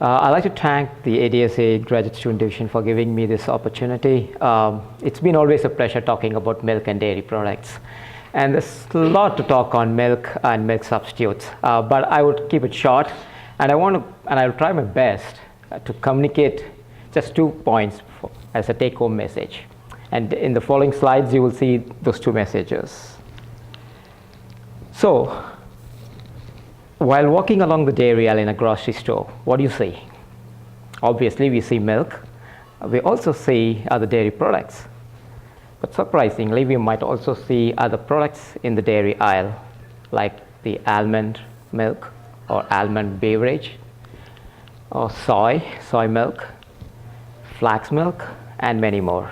I'd like to thank the ADSA Graduate Student Division for giving me this opportunity. It's been always a pleasure talking about milk and dairy products. And there's a lot to talk on milk and milk substitutes, but I would keep it short, and I'll try my best to communicate just 2 points as a take-home message. And in the following slides, you will see those 2 messages. So, while walking along the dairy aisle in a grocery store, what do you see? Obviously, we see milk. We also see other dairy products. But surprisingly, we might also see other products in the dairy aisle, like the almond milk or almond beverage, or soy milk, flax milk, and many more.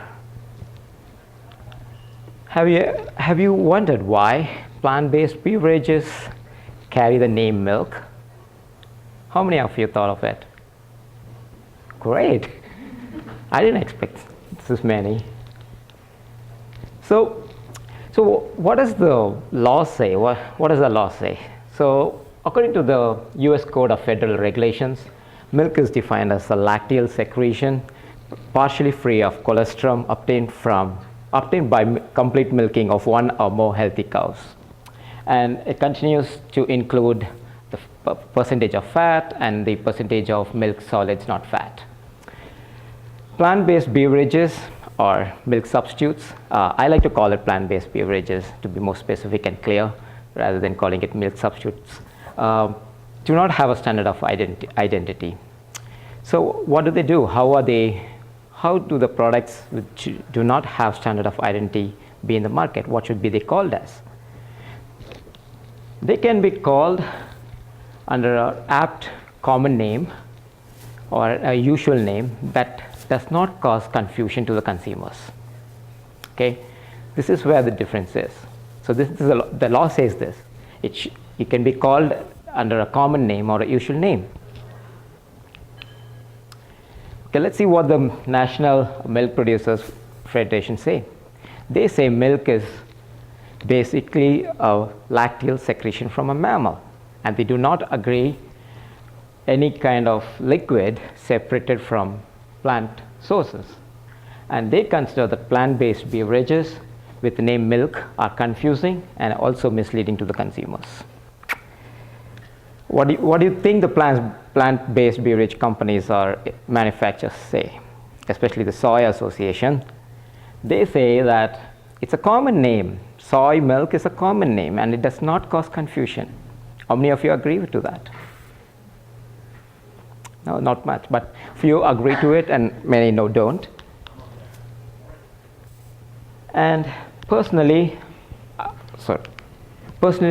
Have you wondered why plant-based beverages carry the name milk? How many of you thought of it? Great. I didn't expect this many. So what does the law say? What does the law say? So according to the US Code of Federal Regulations, milk is defined as a lacteal secretion partially free of colostrum obtained by complete milking of 1 or more healthy cows. And it continues to include the percentage of fat and the percentage of milk solids, not fat. Plant-based beverages or milk substitutes, I like to call it plant-based beverages to be more specific and clear rather than calling it milk substitutes, do not have a standard of identity. So what do they do? How do the products which do not have standard of identity be in the market? What should be they called as? They can be called under an apt common name or a usual name that does not cause confusion to the consumers. Okay, this is where the difference is. So this is the law says this. It can be called under a common name or a usual name. Okay, let's see what the National Milk Producers Federation say. They say milk is basically a lacteal secretion from a mammal, and they do not agree any kind of liquid separated from plant sources. And they consider that plant-based beverages with the name milk are confusing and also misleading to the consumers. What do you think the plant-based beverage companies or manufacturers say, especially the Soy Association? They say that it's a common name. Soy milk is a common name and it does not cause confusion. How many of you agree to that? No, not much, but few agree to it and many don't. And personally,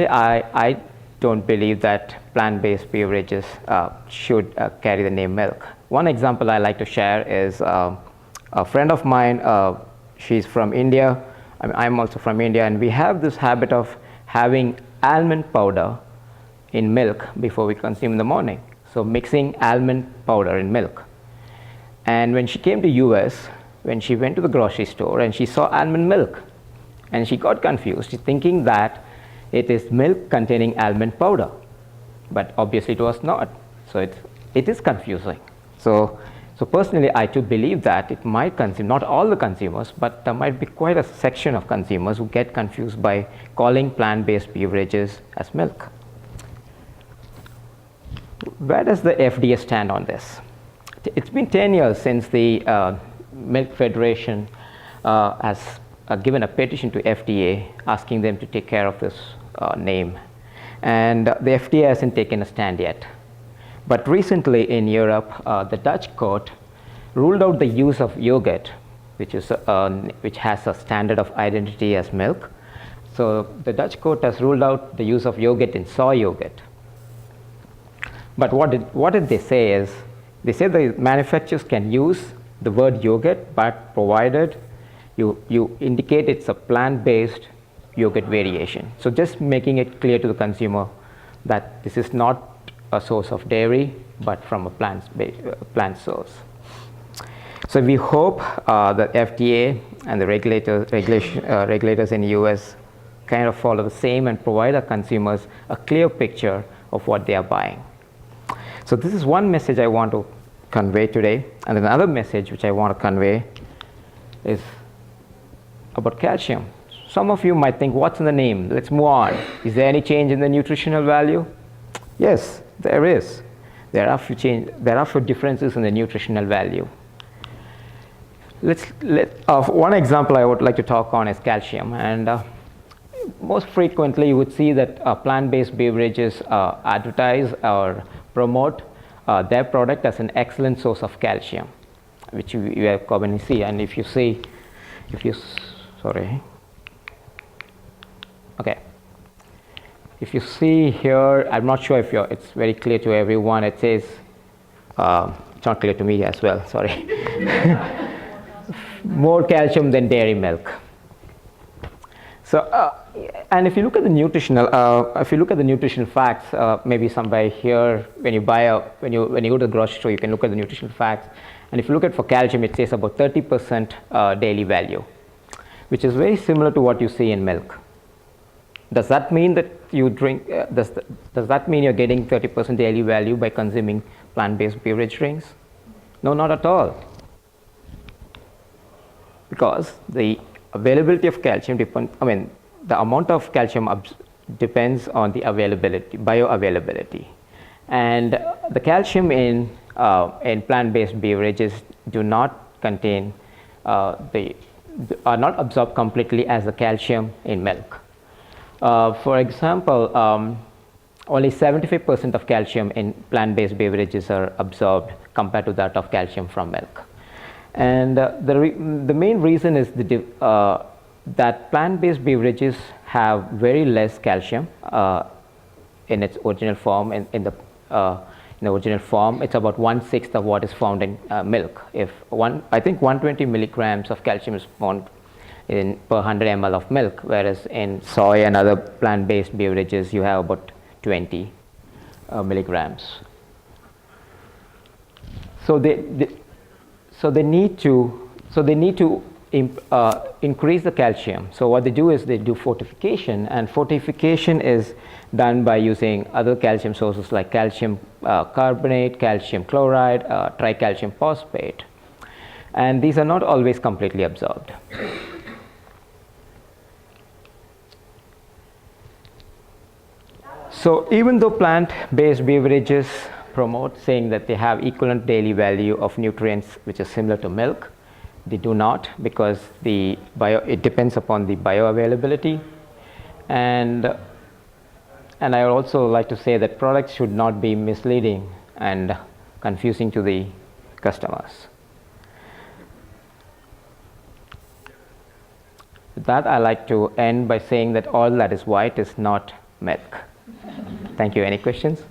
I don't believe that plant-based beverages should carry the name milk. One example I like to share is a friend of mine. She's from India. I'm also from India, and we have this habit of having almond powder in milk before we consume in the morning. So mixing almond powder in milk. And when she came to US, when she went to the grocery store and she saw almond milk, and she got confused, thinking that it is milk containing almond powder, but obviously it was not. So it is confusing. So personally, I too believe that it might consume, not all the consumers, but there might be quite a section of consumers who get confused by calling plant-based beverages as milk. Where does the FDA stand on this? It's been 10 years since the Milk Federation has given a petition to FDA asking them to take care of this name. And the FDA hasn't taken a stand yet. But recently in Europe, the Dutch court ruled out the use of yogurt, which has a standard of identity as milk. So the Dutch court has ruled out the use of yogurt in soy yogurt. But what did they say is, they say the manufacturers can use the word yogurt, but provided you indicate it's a plant-based yogurt variation. So just making it clear to the consumer that this is not a source of dairy, but from a plant source. So we hope that FDA and the regulators in the US kind of follow the same and provide our consumers a clear picture of what they are buying. So this is one message I want to convey today. And another message which I want to convey is about calcium. Some of you might think, what's in the name? Let's move on. Is there any change in the nutritional value? Yes, there is. There are few differences in the nutritional value. One example I would like to talk on is calcium. And most frequently, you would see that plant-based beverages advertise or promote their product as an excellent source of calcium, which you have commonly see. And if you see, if you see here, I'm not sure if it's very clear to everyone. It says, it's not clear to me as well. Sorry, more calcium than dairy milk. So, and if you look at the nutritional facts, maybe somebody here, when you go to the grocery store, you can look at the nutritional facts. And if you look at for calcium, it says about 30% daily value, which is very similar to what you see in milk. Does that mean that you drink? Does that mean you're getting 30% daily value by consuming plant-based beverage drinks? No, not at all. Because the availability of calcium the amount of calcium depends on the bioavailability, and the calcium in plant-based beverages do not contain are not absorbed completely as the calcium in milk. For example, only 75% of calcium in plant-based beverages are absorbed compared to that of calcium from milk. And the main reason is that plant-based beverages have very less calcium in its original form. In the original form, it's about 1/6 of what is found in milk. I think 120 milligrams of calcium is found per 100 ml of milk, whereas in soy and other plant-based beverages, you have about 20 milligrams. So they need to increase the calcium. So what they do is they do fortification, and fortification is done by using other calcium sources like calcium carbonate, calcium chloride, tricalcium phosphate, and these are not always completely absorbed. So even though plant-based beverages promote saying that they have equivalent daily value of nutrients which is similar to milk, they do not, because it depends upon the bioavailability. And I also like to say that products should not be misleading and confusing to the customers. With that, I like to end by saying that all that is white is not milk. Thank you. Any questions?